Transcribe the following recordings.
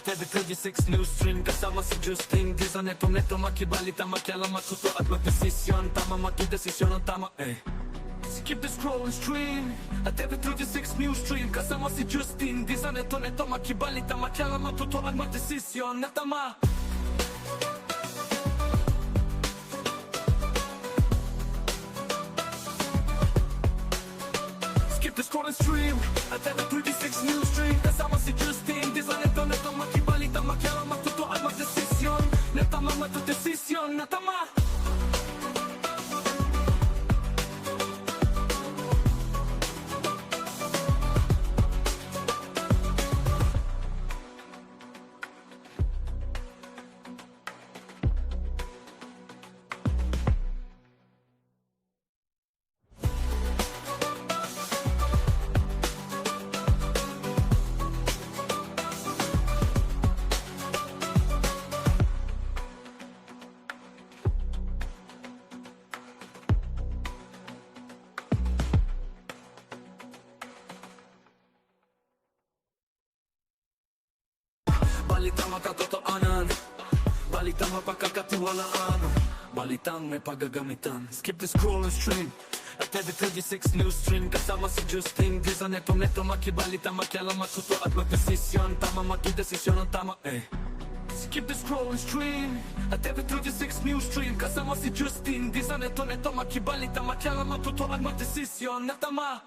TV36 News Stream kasama si Justin Dizon. Neto makibalita, makialam, matuto at magdesisyon. Tama, magdesisyon ang tama, Skip the scroll and stream at TV36 News Stream kasama si Justin Dizon. Neto makibalita, makialam, matuto at magdesisyon na tama. Skip the scroll and stream at TV36 News Stream kasama si Justin Dizon. Neto makibalita, makialam, matuto at magdesisyon na tama, magdesisyon na tama. Balitang makatotoanan, balitang mapagkakatiwalaan, balitang may paggagamitan. Skip the scroll and stream at TV36 News Stream kasama si Justin Dizon. Neto makibalita, makialam, matuto at magdesisyon. Tama, magdesisyon ang tama, Skip the scroll and stream at TV36 News Stream kasama si Justin Dizon. Neto makibalita, makialam, matuto at magdesisyon na tama.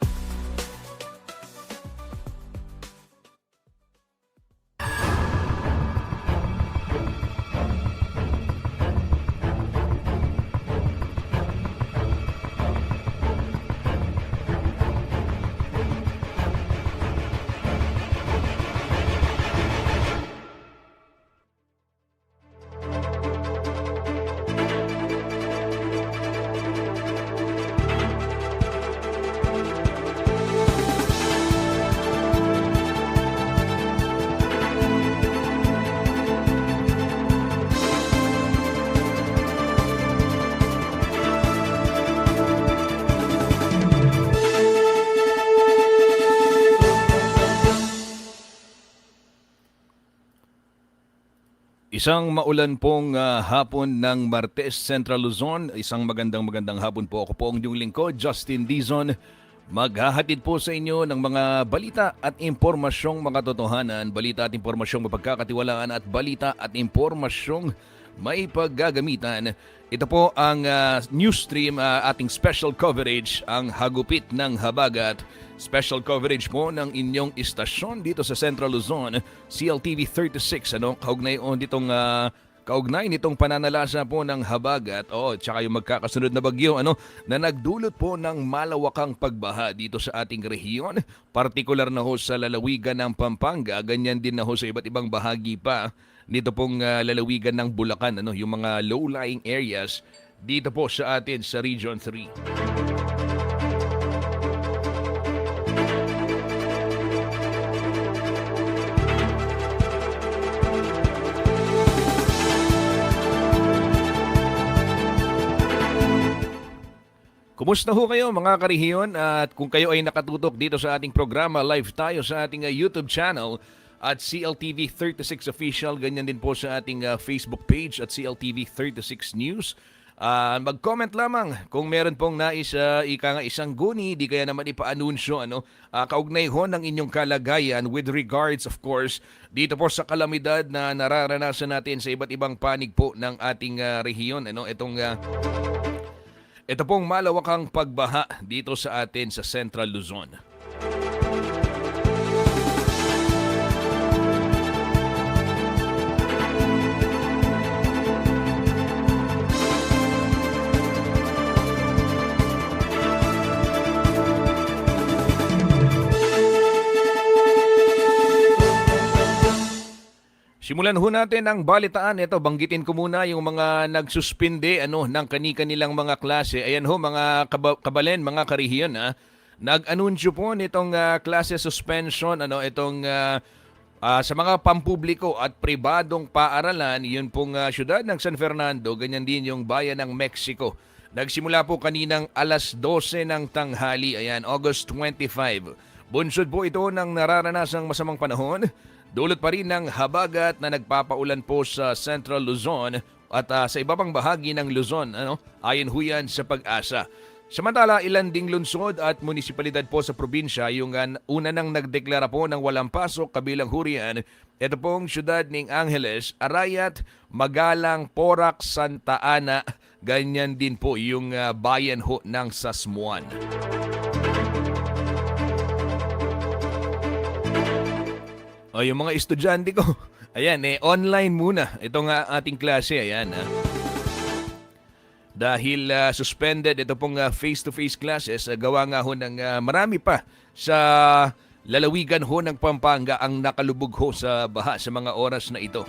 Isang maulan pong hapon ng Martes, Central Luzon. Isang magandang hapon po. Ako po ang inyong lingkod, Justin Dizon. Maghahatid po sa inyo ng mga balita at impormasyong mga totohanan, balita at impormasyong mapagkakatiwalaan at balita at impormasyong may paggagamitan. Ito po ang news stream, ating special coverage, ang Hagupit ng Habagat. Special coverage po ng inyong istasyon dito sa Central Luzon, CLTV 36. Kaugnay nitong pananalasa po ng habagat tsaka yung magkakasunod na bagyo na nagdulot po ng malawakang pagbaha dito sa ating rehiyon, partikular na ho sa lalawigan ng Pampanga, ganyan din na ho sa iba't ibang bahagi pa nito pong lalawigan ng Bulacan, yung mga low-lying areas dito po sa atin sa Region 3. Kumusta ho kayo mga karehiyon? At kung kayo ay nakatutok dito sa ating programa, live tayo sa ating YouTube channel at CLTV 36 Official. Ganyan din po sa ating Facebook page at CLTV 36 News. Mag-comment lamang kung meron pong nais isang guni, di kaya naman ipaanunsyo kaugnay ho ng inyong kalagayan with regards of course dito po sa kalamidad na nararanasan natin sa iba't ibang panig po ng ating rehiyon. Ito pong malawakang pagbaha dito sa atin sa Central Luzon. Simulan ho natin ang balitaan. Ito, banggitin ko muna yung mga nagsuspinde ng kani-kanilang mga klase. Ayan ho, mga kabalen, mga karehiyon. Nag-anunsyo po nitong klase suspension, sa mga pampubliko at pribadong paaralan, yun pong syudad ng San Fernando, ganyan din yung bayan ng Mexico. Nagsimula po kaninang alas 12 ng tanghali, ayan, August 25. Bunsod po ito ng nararanasang masamang panahon Dulot pa rin ng habagat na nagpapaulan po sa Central Luzon at sa iba pang bahagi ng Luzon, ayon ho yan sa Pag-asa. Samantala, ilan ding lungsod at munisipalidad po sa probinsya yung una nang nagdeklara po ng walang pasok kabilang hurian. Ito pong syudad ng Angeles, Arayat, Magalang, Porac, Santa Ana, ganyan din po yung bayan ho ng Sasmuan. O yung mga estudyante ko, ayan online muna itong ating klase, ayan Dahil suspended ito pong face-to-face classes, gawa nga ho ng marami pa sa lalawigan ho ng Pampanga ang nakalubog ho sa baha sa mga oras na ito.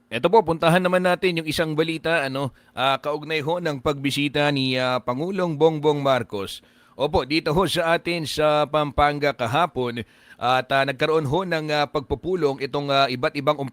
Ito po, puntahan naman natin yung isang balita, kaugnay ho ng pagbisita ni Pangulong Bongbong Marcos. Opo, dito ho sa atin sa Pampanga kahapon at nagkaroon ho ng pagpupulong itong iba't ibang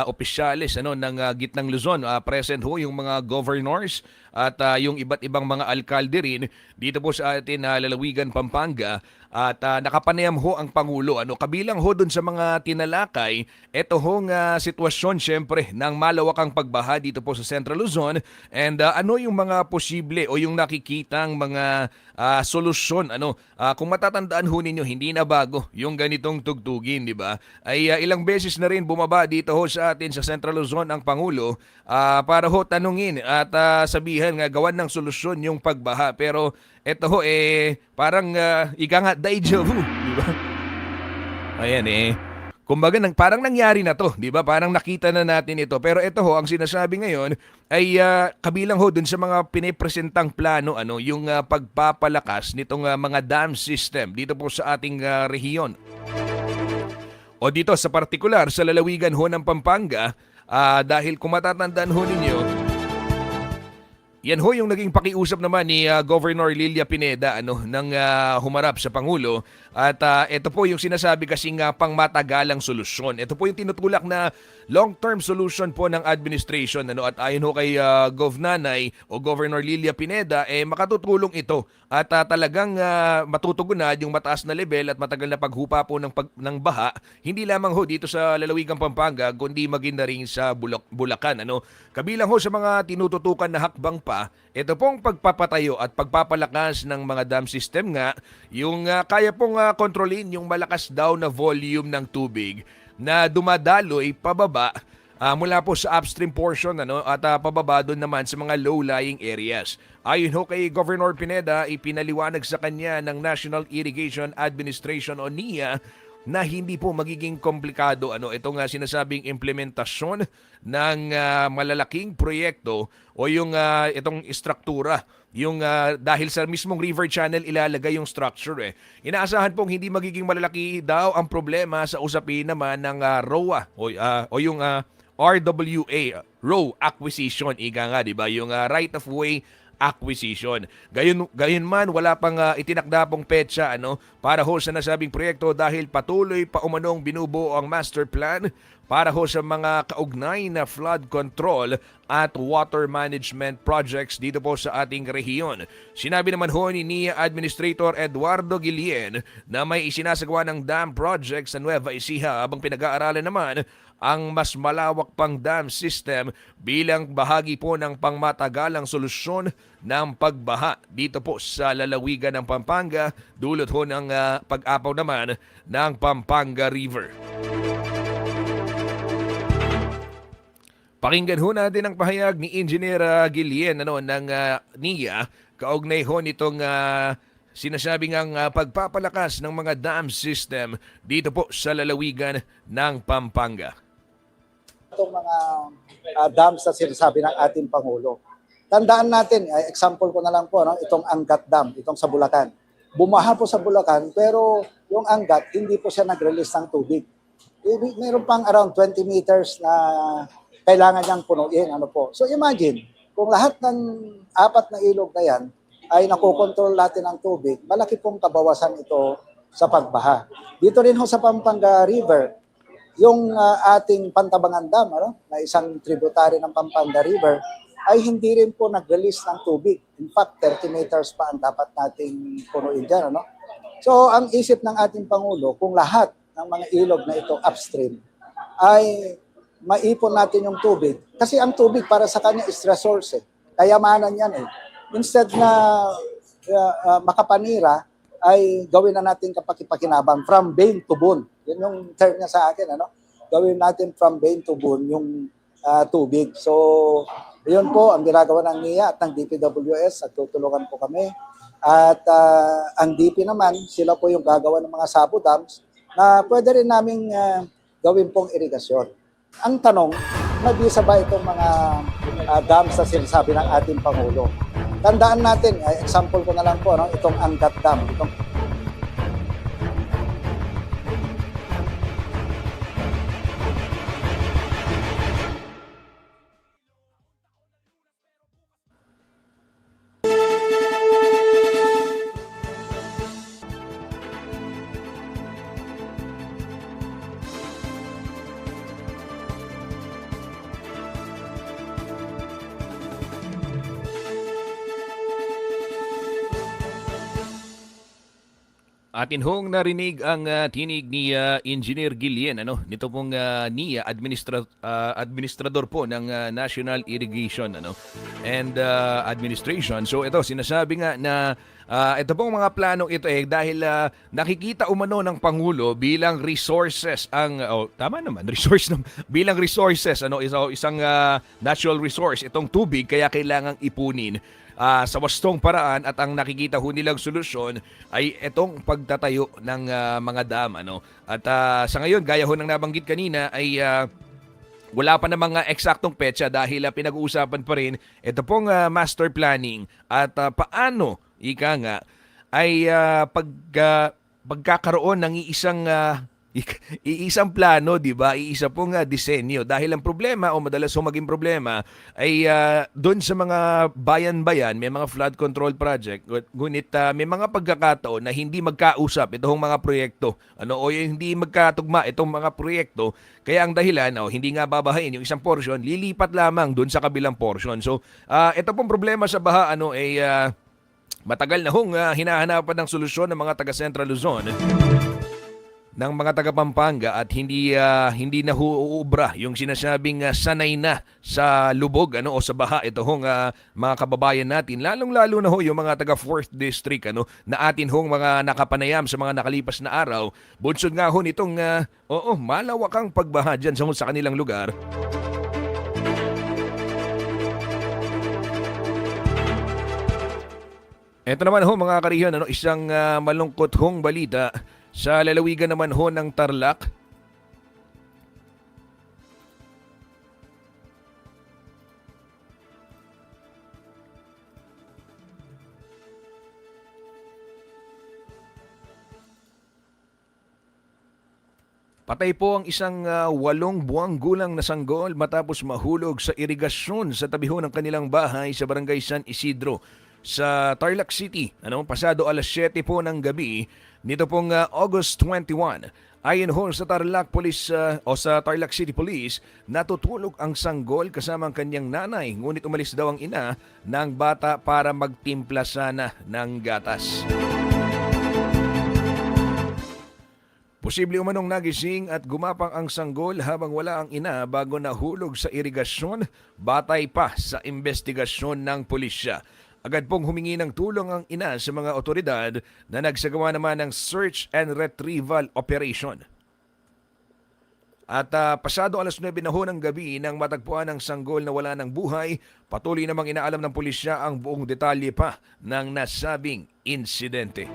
opisyalis ng Gitnang Luzon. Present ho yung mga governors at yung iba't ibang mga alkalde rin dito po sa atin lalawigan Pampanga. At nakapanayam ho ang Pangulo. Kabilang ho dun sa mga tinalakay, ito hong sitwasyon syempre ng malawakang pagbaha dito po sa Central Luzon. And ano yung mga posible o yung nakikitang mga solusyon. Kung matatandaan ho ninyo, hindi na bago yung ganitong tugtugin, di ba? Ay ilang beses na rin bumaba dito ho sa atin sa Central Luzon ang Pangulo para ho tanungin at sabihan nga gawan ng solusyon yung pagbaha. Pero ito ho parang ika nga deja vu, di ba? Ayan kumbaga parang nangyari na to, di ba? Parang nakita na natin ito. Pero ito ho, ang sinasabi ngayon ay kabilang ho dun sa mga pinipresentang plano, yung pagpapalakas nitong mga dam system dito po sa ating rehiyon. O dito sa partikular sa lalawigan ho ng Pampanga, dahil kung matatandaan ho ninyo, yan ho yung naging pakiusap naman ni Governor Lilia Pineda nang humarap sa Pangulo. At ito po yung sinasabi kasing pangmatagalang solusyon. Ito po yung tinutulak na long-term solution po ng administration. At ayon ho kay Govnanay o Governor Lilia Pineda, makatutulong ito. At talagang matutugunan yung mataas na level at matagal na paghupa po ng baha. Hindi lamang ho dito sa lalawigang Pampanga, kundi maging na rin sa Bulacan. Kabilang ho sa mga tinututukan na hakbang pa, ito pong pagpapatayo at pagpapalakas ng mga dam system nga, yung kaya pong kontrolin yung malakas daw na volume ng tubig na dumadaloy pababa mula po sa upstream portion at pababa doon naman sa mga low-lying areas. Ayon ho kay Governor Pineda, ipinaliwanag sa kanya ng National Irrigation Administration o NIA na hindi po magiging komplikado itong sinasabing implementasyon ng malalaking proyekto o yung itong istruktura. Yung dahil sa mismong river channel ilalagay yung structure Inaasahan pong hindi magiging malalaki daw ang problema sa usapin naman ng ROA o yung RWA, Row Acquisition, ika nga, di ba? Yung right of way acquisition. Gayon man, wala pang itinakda pong petsa para ho sa nasabing proyekto dahil patuloy pa umanong binubuo ang master plan para ho sa mga kaugnay na flood control at water management projects dito po sa ating rehiyon. Sinabi naman ho ni NIA Administrator Eduardo Guillen na may isinasagawa ng dam projects sa Nueva Ecija habang pinag-aaralan naman ang mas malawak pang dam system bilang bahagi po ng pangmatagalang solusyon ng pagbaha dito po sa lalawigan ng Pampanga, dulot ho ng pag-apaw naman ng Pampanga River. Pakinggan ho natin ang pahayag ni Engineer Guillen ng NIA kaugnay ho nitong sinasabing ang pagpapalakas ng mga dam system dito po sa lalawigan ng Pampanga. Itong mga dams na sinasabi ng ating Pangulo. Tandaan natin, example ko na lang po, itong Angat Dam, itong sa Bulacan. bumaha po sa Bulacan, pero yung Angat, hindi po siya nag-release ng tubig. Meron pang around 20 meters na kailangan niyang punuin. Ano po. So imagine, kung lahat ng 4 na ilog na yan ay nakokontrol natin ang tubig, malaki pong kabawasan ito sa pagbaha. Dito rin ho sa Pampanga River, yung ating Pantabangan Dam, na isang tributary ng Pampanga River, ay hindi rin po nag-release ng tubig. In fact, 30 meters pa ang dapat nating punuin dyan. So, ang isip ng ating Pangulo, kung lahat ng mga ilog na ito upstream, ay maipon natin yung tubig. Kasi ang tubig para sa kanya is resource. Kayamanan yan . Instead na makapanira, ay gawin na natin kapakipakinabang from vein to bone. Yun yung term niya sa akin. Gawin natin from vein to bone yung tubig. So, yun po ang ginagawa ng NIA at ng DPWS at tutulungan po kami. At ang DP naman, sila po yung gagawa ng mga sabo dams na pwede rin naming gawin pong irigasyon. Ang tanong, nabisa ba itong mga dams na sinasabi ng ating Pangulo? Tandaan natin, example ko na lang po, itong Angat Dam. Atin hong narinig ang tinig ni Engineer Guillen, nito pong NIA, administrador po ng National Irrigation and Administration. So ito, sinasabi nga na ito pong mga planong ito dahil nakikita umano ng Pangulo bilang resources tama naman, bilang resources, isang natural resource itong tubig, kaya kailangang ipunin sa wastong paraan, at ang nakikita ho nilang solusyon ay itong pagtatayo ng mga dam. At sa ngayon, gaya ho ng nabanggit kanina, ay wala pa na mga eksaktong petsa dahil pinag-uusapan pa rin ito pong master planning at paano, ika nga, ay pagkakaroon ng iisang plano, di ba? Iisa pong disenyo. Dahil ang problema, o madalas maging problema, ay doon sa mga bayan-bayan, may mga flood control project, ngunit may mga pagkakataon na hindi magkausap itong mga proyekto, o hindi magkatugma itong mga proyekto. Kaya ang dahilan, hindi nga babahain yung isang portion, lilipat lamang doon sa kabilang portion. So, ito pong problema sa baha, matagal na hong hinahanapan ng solusyon ng mga taga Central Luzon, ng mga taga Pampanga, at hindi na uubra yung sinasabing sanay na sa lubog o sa baha ito hong mga kababayan natin, lalong-lalo na yung mga taga 4th District na atin hong mga nakapanayam sa mga nakalipas na araw. Bunsod nga nitong malawakang pagbaha dyan sa kanilang lugar. Ito naman mga karihan, isang malungkot hong balita sa lalawigan naman ng Tarlac. Patay po ang isang 8 buwang gulang na sanggol matapos mahulog sa irigasyon sa tabi ng kanilang bahay sa Barangay San Isidro sa Tarlac City. Pasado alas 7 po ng gabi nito pong August 21. Ayon sa Tarlac Police sa Tarlac City Police, natutulog ang sanggol kasama ang kanyang nanay, ngunit umalis daw ang ina ng bata para magtimpla sana ng gatas. Posible umanong nagising at gumapang ang sanggol habang wala ang ina bago nahulog sa irigasyon, batay pa sa investigasyon ng pulisya. Agad pong humingi ng tulong ang ina sa mga otoridad na nagsagawa naman ng search and retrieval operation. At pasado alas 9 na ng gabi nang matagpuan ng sanggol na wala ng buhay, patuloy namang inaalam ng pulisya ang buong detalye pa ng nasabing insidente.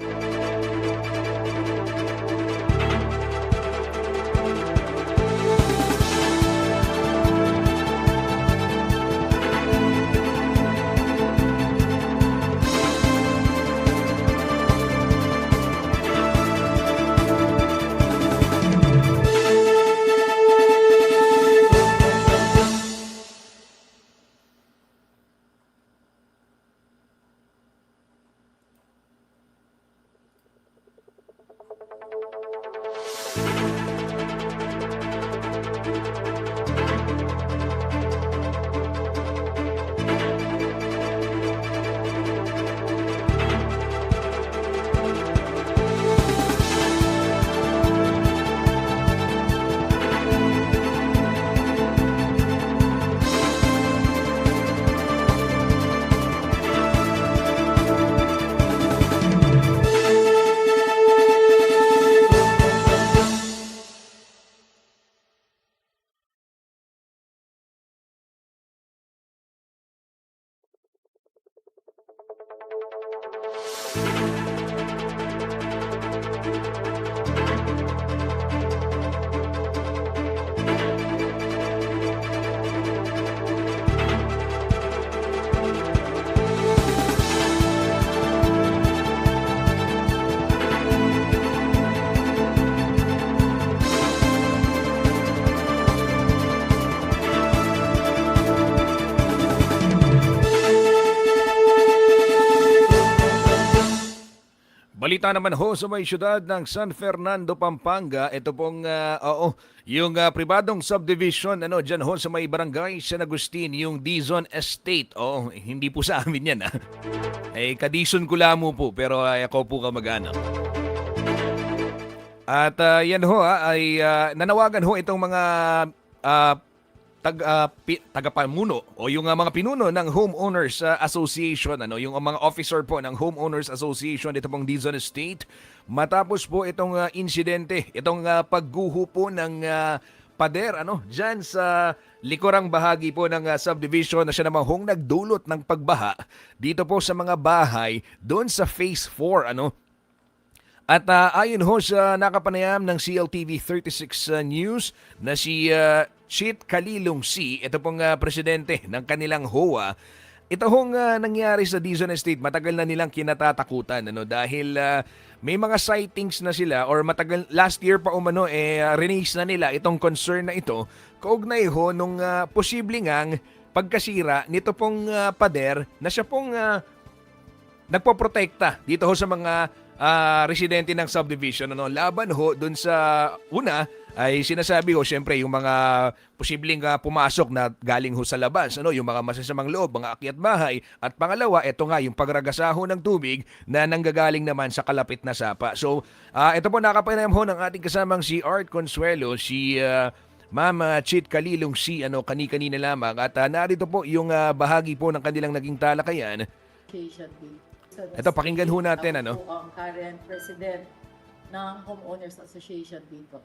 balita naman ho sa may syudad ng San Fernando, Pampanga. Ito pong yung pribadong subdivision diyan ho sa may barangay San Agustin, yung Dizon Estate. Hindi po sa amin 'yan. Kadison ko lamo po pero ako po kamag-anak. At yan ho ay nanawagan ho itong mga tagapamuno o yung mga pinuno ng Homeowners Association, yung mga officer po ng Homeowners Association dito pong Dizon Estate, matapos po itong insidente, itong pagguho po ng pader diyan sa likurang bahagi po ng subdivision na siya namang hong nagdulot ng pagbaha dito po sa mga bahay doon sa Phase 4 At ayon ho sa nakapanayam ng CLTV 36 News na si Chit Kalilong C, ito pong presidente ng kanilang HOA, ito hong nangyari sa Dizon Estate, matagal na nilang kinatatakutan dahil may mga sightings na sila or matagal, last year pa release na nila itong concern na ito kaugnay ho nung posibleng ngang pagkasira nito pong pader na siya pong nagpoprotekta dito ho sa mga residente ng subdivision laban ho dun sa una ay sinasabi ho syempre yung mga posibleng pumasok na galing ho sa labas yung mga masasamang loob, mga akyat bahay, at pangalawa ito nga yung pagragasaho ng tubig na nanggagaling naman sa kalapit na sapa. So ito po nakapanayam ho ng ating kasamang si Art Consuelo, si Ma'am Chit Kalilong C kani-kanina lamang, at narito po yung bahagi po ng kanilang naging talakayan. Ito, pakinggan ho natin Ako ang current president ng Homeowners Association dito.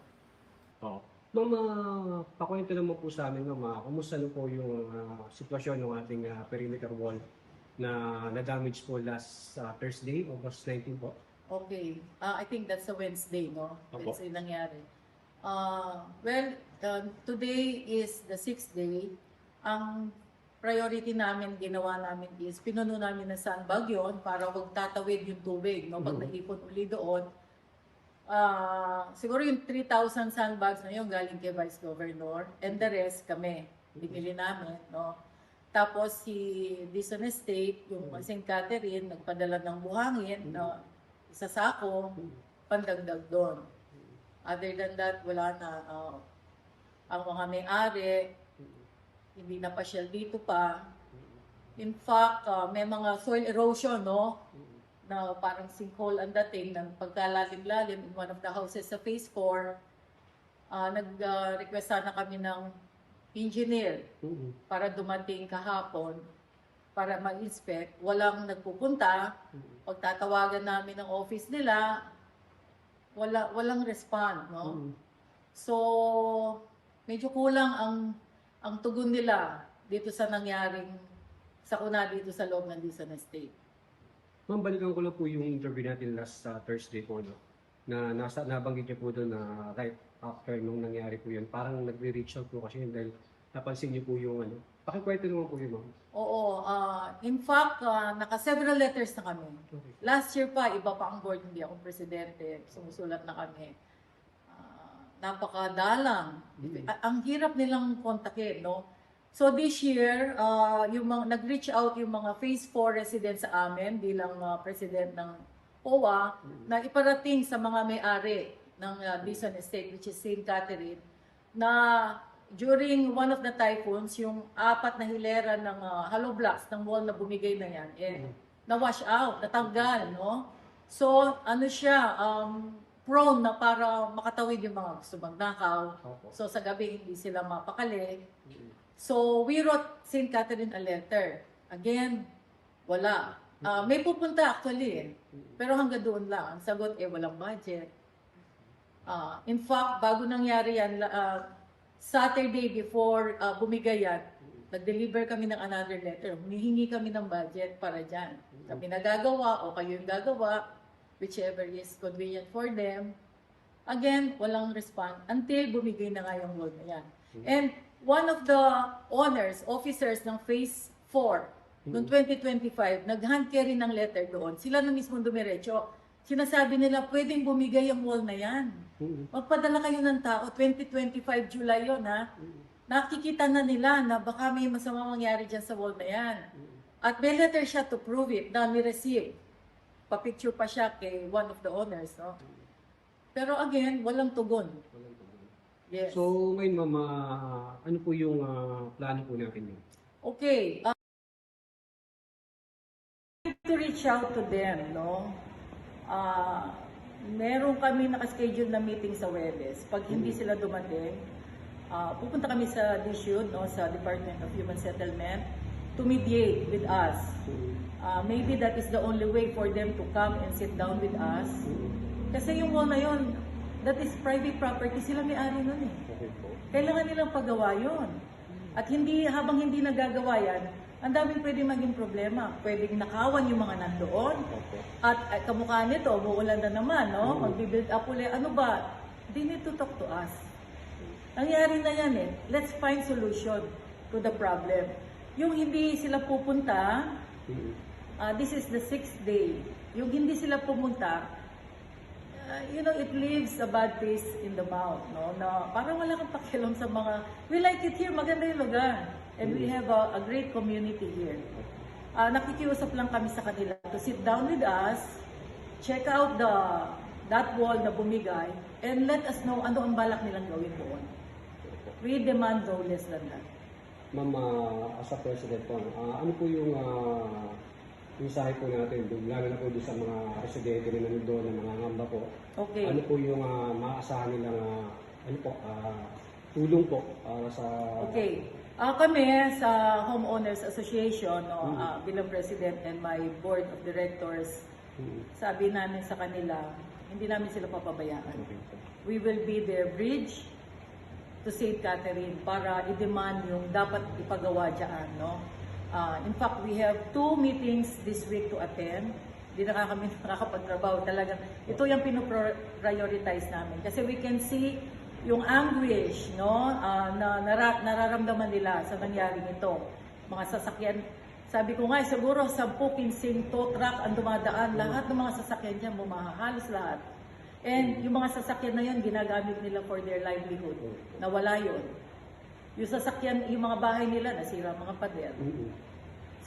Ma'am, pakwento naman po sa amin, ma'am, kumusta po yung sitwasyon ng ating perimeter wall na na-damage po last Thursday, August 19 po? Okay. I think that's a Wednesday, no? Opo. Wednesday nangyari. Today is the 6th day. Ang priority namin, ginawa namin is, pinuno namin ng sandbag yun para huwag tatawid yung tubig, no? Pag naipon uli doon. Siguro yung 3,000 sandbags na yun galing kay Vice Governor, and the rest kami, binili namin, no? Tapos si Dizon Estate, yung St. Catherine, nagpadala ng buhangin na isa sako, pandagdag doon. Other than that, wala na. Ang mga may-ari, hindi na pasyal dito pa. In fact, may mga soil erosion, no? Na parang sinkhole ang dating ng pagkalalim-lalim in one of the houses sa Phase 4. Nag-request sana kami ng engineer para dumating kahapon para mag-inspect. Walang nagpupunta. Pagtatawagan namin ng office nila, walang respond, no? So, medyo kulang ang tugon nila dito sa nangyaring sakuna dito sa loob ng Dizon Estate. Ma'am, balikan ko lang po yung interview natin last Thursday po, na nabanggit niyo po doon na right after nung nangyari po yun, parang nagre-reach out po kasi yun dahil napansin niyo po yung pakikwento naman po yun, ma'am. Oo. In fact, naka-several letters na kami. Okay. Last year pa, iba pa ang board, hindi akong presidente. Sumusulat na kami. Napakadalang. Ang hirap nilang kontakin, no? So this year, nag-reach out yung mga Phase 4 residents sa amin bilang president ng POA na iparating sa mga may-ari ng Dizon Estate, which is St. Catherine, na during one of the typhoons, yung 4 na hilera ng hollow blocks ng wall na bumigay na yan, na-wash out, natanggal, no? So, siya, prone na para makatawid yung mga gusto magnakaw. So, sa gabi, hindi sila mapakali. So, we wrote St. Catherine a letter. Again, wala. May pupunta actually, pero hanggang doon lang. Ang sagot, walang budget. In fact, bago nangyari yan, Saturday before bumigay yan, nag-deliver kami ng another letter. Humihingi kami ng budget para dyan. Kami nagagawa o kayo yung gagawa, whichever is convenient for them. Again, walang respond until bumigay na nga yung wall na yan. And one of the officers ng Phase 4 noong 2025, nag-hand carry ng letter doon. Sila na mismo dumiretso. Sinasabi nila, pwedeng bumigay ang wall na yan. Magpadala kayo ng tao. 2025 July yun, ha? Nakikita na nila na baka may masama mangyari dyan sa wall na yan. At may letter siya to prove it na ni-receive. nagpa-picture pa siya kay one of the owners, no? Pero again, walang tugon. Yes. So ngayon ma'am, ano po yung plano po natin yun? Okay. To reach out to them, no? Meron kami nakaschedule na meeting sa Webes. Pag hindi sila dumating, pupunta kami sa DSUD, no, sa Department of Human Settlement, to mediate with us. Maybe that is the only way for them to come and sit down with us. Kasi yung mall na yun, that is private property, sila may-ari nun eh. Okay po. Kailangan nilang pagawa yun. At habang hindi nagagawa yan, ang daming pwedeng maging problema. Pwedeng nakawan yung mga nandoon. At kamukha nito, umuulan na naman, no? Magbibuild up ulit. Ano ba? They need to talk to us. Nangyari na yan eh. Let's find solution to the problem. Yung hindi sila pupunta, this is the 6th day. Yung hindi sila pumunta, it leaves a bad taste in the mouth, no? Na parang wala kang pakialam sa mga, we like it here, maganda yung lugar. And we have a great community here. Nakikiusap lang kami sa kanila to sit down with us, check out that wall na bumigay, and let us know ano ang balak nilang gawin doon. We demand no less than that. Ma'am, as a president po, ano po yung mensahe po natin, lalo na po doon sa mga residente na nandun, na mga ngamba po. Okay. Ano po yung maaasahan nilang tulong po para sa... Okay. Kami sa Homeowners Association, no, bilang President and my Board of Directors, sabi namin sa kanila, hindi namin sila papabayaan. We will be their bridge to St. Catherine para i-demand yung dapat ipagawa dyan. No? In fact, we have 2 meetings this week to attend. Hindi na kami nakakapagtrabaho. Talagang ito yung pino-prioritize namin. Kasi we can see yung anguish, no, na nararamdaman nila sa nangyari nito. Mga sasakyan, sabi ko nga, siguro 10-15 tow truck ang dumadaan. Lahat ng mga sasakyan dyan, halos lahat. And yung mga sasakyan na yun, ginagamit nila for their livelihood. Nawala yun. Yung sasakyan, yung mga bahay nila, nasira mga pader.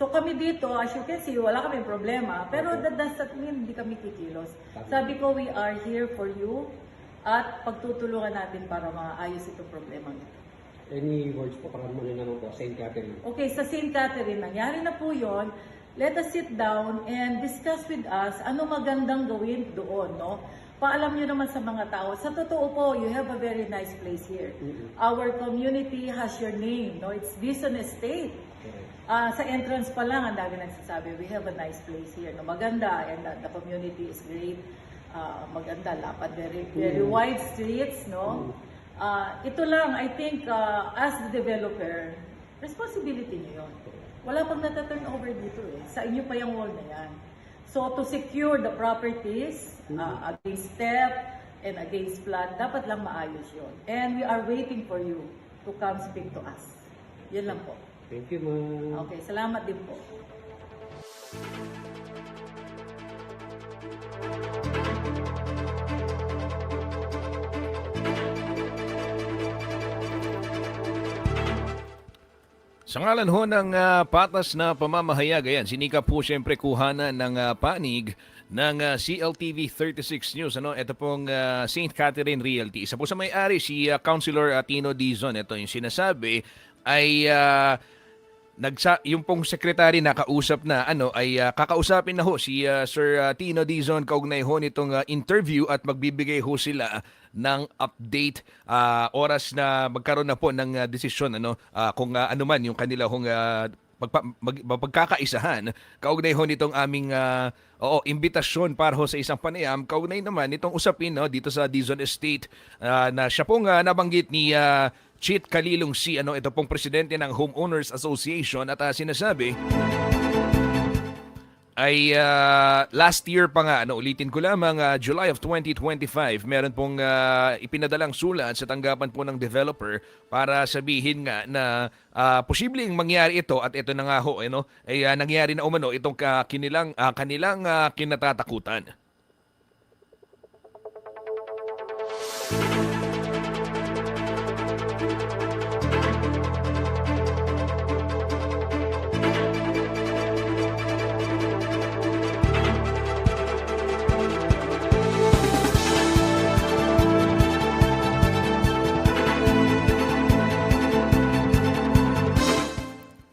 So kami dito, as you can see, wala kaming problema. Pero that doesn't mean hindi kami kikilos. Sabi ko, we are here for you. At pagtutulungan natin para maayos itong problema nito. Any words po para muna naman po, St. Catherine? Okay, sa St. Catherine, nangyari na po yon. Let us sit down and discuss with us ano magandang gawin doon, no? Paalam nyo naman sa mga tao. Sa totoo po, you have a very nice place here. Our community has your name, no? It's Bison Estate. Sa entrance pa lang, ang dami nagsasabi, we have a nice place here, no? Maganda, and the community is great. Maganda, lapad, very wide streets, no? Ito lang, I think, as the developer, responsibility nyo yun. Wala pang nata-turn over dito eh. Sa inyo pa yung wall na yan. So, to secure the properties against theft and against flood, dapat lang maayos yun. And we are waiting for you to come speak to us. Yun lang po. Thank you, ma'am. Okay, salamat din po. Sa ngalan ho ng patas na pamamahayag, ayan, sinika po siyempre kuhanan ng panig ng CLTV 36 News. Ito pong St. Catherine Realty. Isa po sa may-ari, si Councilor Tino Dizon. Ito yung sinasabi ay yung pong sekretary na kausap na ay kakausapin na ho si Sir Tino Dizon kaugnay ho nitong interview at magbibigay ho sila ng update oras na magkaroon na po ng desisyon kung ano man yung kanila hong pagkakaisahan kaugnay ho nitong aming imbitasyon para ho sa isang panayam kaugnay naman nitong usapin dito sa Dizon Estate na siya pong nabanggit ni Chit Kalilong C. Ito pong presidente ng Homeowners Association at sinasabi ay last year pa nga, ulitin ko lamang, July of 2025, meron pong ipinadalang sulat sa tanggapan po ng developer para sabihin nga na posibleng mangyari ito at ito na nga ho, ay nangyari na umano itong kanilang kinatatakutan.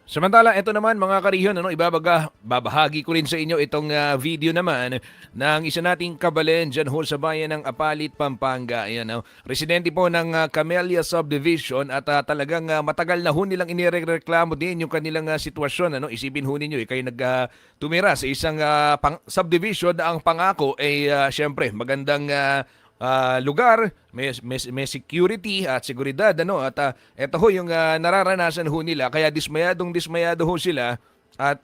Samantala, ito naman mga kariyon, babahagi ko rin sa inyo itong video naman ng isa nating kabalen dyan ho sa bayan ng Apalit, Pampanga. Ayan, residente po ng Camellia Subdivision at talagang matagal na ho nilang inireklamo din yung kanilang sitwasyon. Isipin ho ninyo, kayo tumira sa isang subdivision na ang pangako ay syempre magandang lugar, may security at seguridad at ito ho yung nararanasan ho nila kaya dismayado ho sila at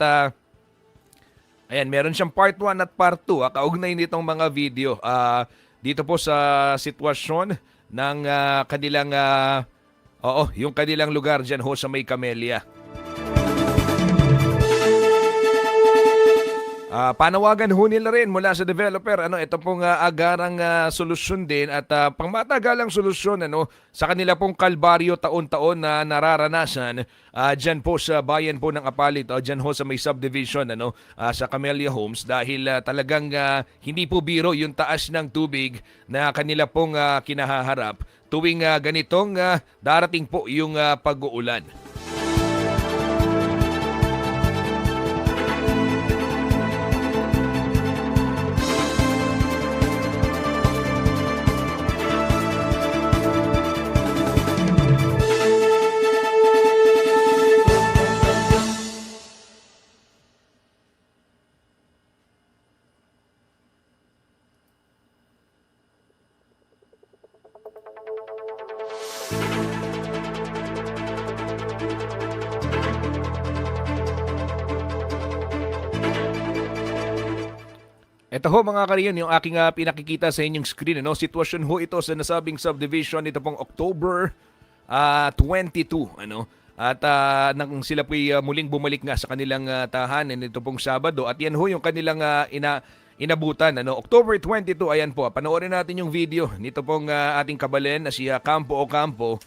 ayan, meron siyang part 1 at part 2 kaugnay nitong mga video dito po sa sitwasyon ng kanilang yung kanilang lugar diyan ho sa May Camellia. Panawagan ho nila rin mula sa developer ito pong agarang solusyon din at pangmatagalang solusyon sa kanila pong kalbaryo taon-taon na nararanasan dyan po sa bayan po ng Apalit dyan ho sa may subdivision sa Camellia Homes dahil talagang hindi po biro yung taas ng tubig na kanila pong kinahaharap tuwing ganitong darating po yung pag-uulan. Ito ho mga kariyon, yung aking pinakikita sa inyong screen. Sitwasyon ho ito sa nasabing subdivision ito pong October 22. At nang sila po'y muling bumalik nga sa kanilang tahanan ito pong Sabado. At yan ho yung kanilang inabutan. October 22, ayan po. Panoorin natin yung video nito pong ating kabalen na si Campo Ocampo.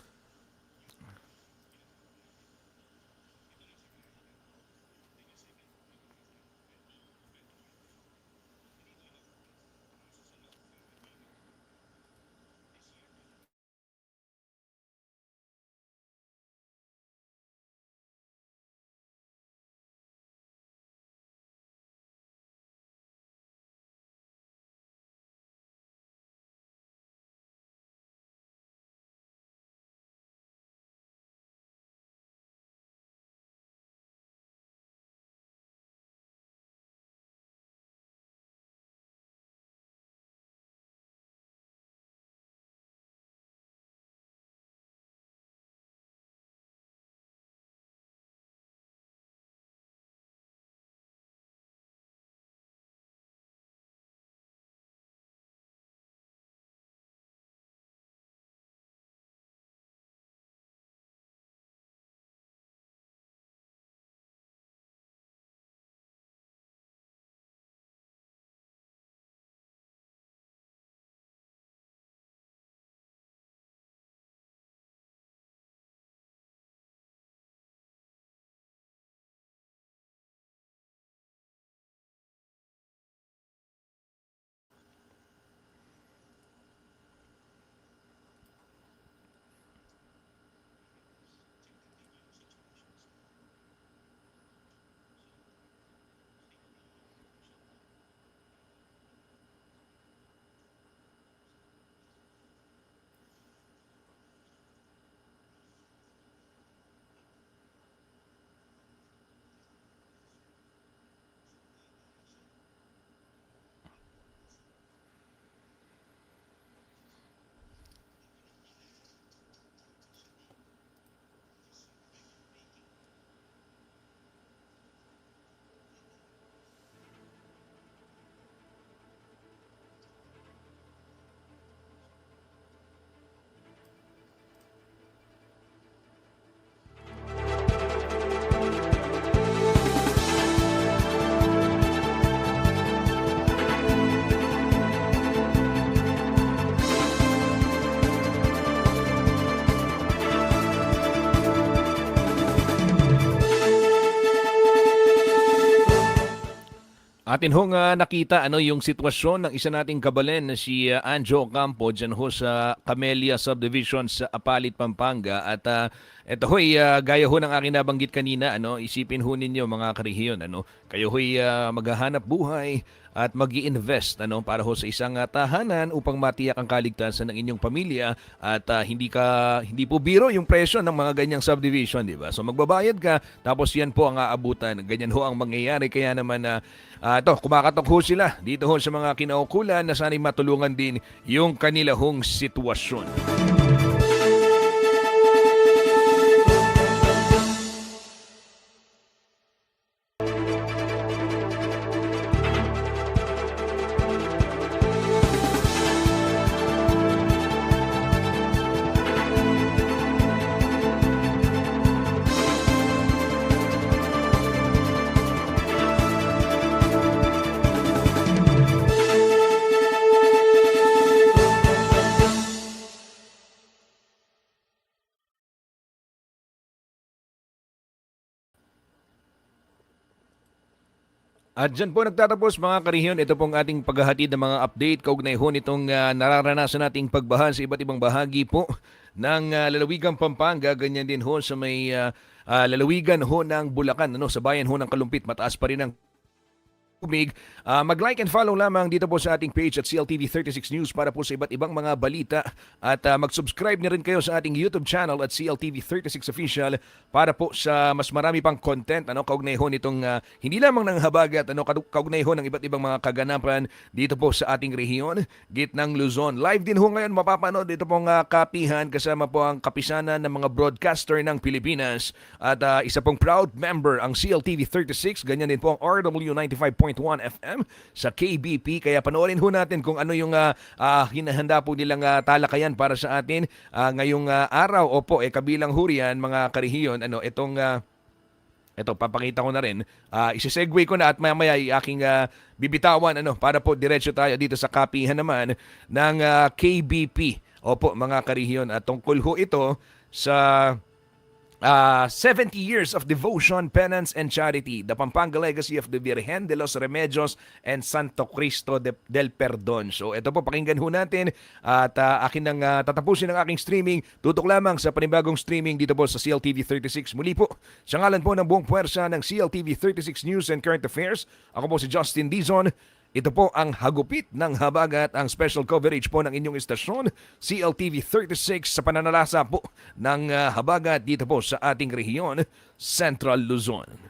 Atin hong nakita yung sitwasyon ng isa nating kabalen na si Anjo Ocampo dyan ho sa Camellia Subdivision sa Apalit, Pampanga. At ito ho'y gaya ho ng aking nabanggit kanina, isipin ho ninyo mga karehiyon, kayo ho'y maghahanap buhay at mag-i-invest para ho sa isang tahanan upang matiyak ang kaligtasan ng inyong pamilya at hindi po biro yung presyo ng mga ganyang subdivision, di ba? So magbabayad ka tapos yan po ang aabutan. Ganyan ho ang mangyayari, kaya naman kumakatok ho sila dito ho sa mga kinaukulan na sana'y matulungan din yung kanila hong sitwasyon. At dyan po nagtatapos mga karihiyon, ito pong ating paghahatid ng mga update kaugnay ho nitong nararanasan nating pagbaha sa iba't ibang bahagi po ng lalawigang Pampanga. Ganyan din ho sa may lalawigan ho ng Bulacan, sa bayan ho ng Kalumpit. Mataas pa rin ang tubig. Mag-like and follow lamang dito po sa ating page at CLTV 36 News para po sa iba't ibang mga balita. At mag-subscribe na rin kayo sa ating YouTube channel at CLTV 36 Official para po sa mas marami pang content kaugnay ho nitong hindi lamang ng habagat, kaugnay ho ng iba't ibang mga kaganapan dito po sa ating rehiyon, gitnang Luzon. Live din ho ngayon mapapanood dito pong kapihan kasama po ang kapisanan ng mga broadcaster ng Pilipinas at isa pong proud member ang CLTV 36, ganyan din po ang RW 95.1 FM sa KBP. Kaya panoorin ho natin kung ano yung hinahanda po nilang talakayan para sa atin ngayong araw. Opo, kabilang hurian mga karihiyon, ito, papakita ko na rin. Isisegue ko na at maya aking bibitawan para po diretso tayo dito sa kapihan naman ng KBP. Opo, mga karihiyon. At tungkol ho ito sa 70 years of devotion, penance, and charity. The Pampanga Legacy of the Virgen de los Remedios and Santo Cristo del Perdon. So ito po, pakinggan ho natin at akin nang tatapusin ang aking streaming. Tutok lamang sa panibagong streaming dito po sa CLTV 36. Muli po, sa ngalan po ng buong puwersa ng CLTV 36 News and Current Affairs, ako po si Justin Dizon. Ito po ang hagupit ng habagat, ang special coverage po ng inyong istasyon, CLTV 36 sa pananalasa po ng habagat dito po sa ating rehiyon, Central Luzon.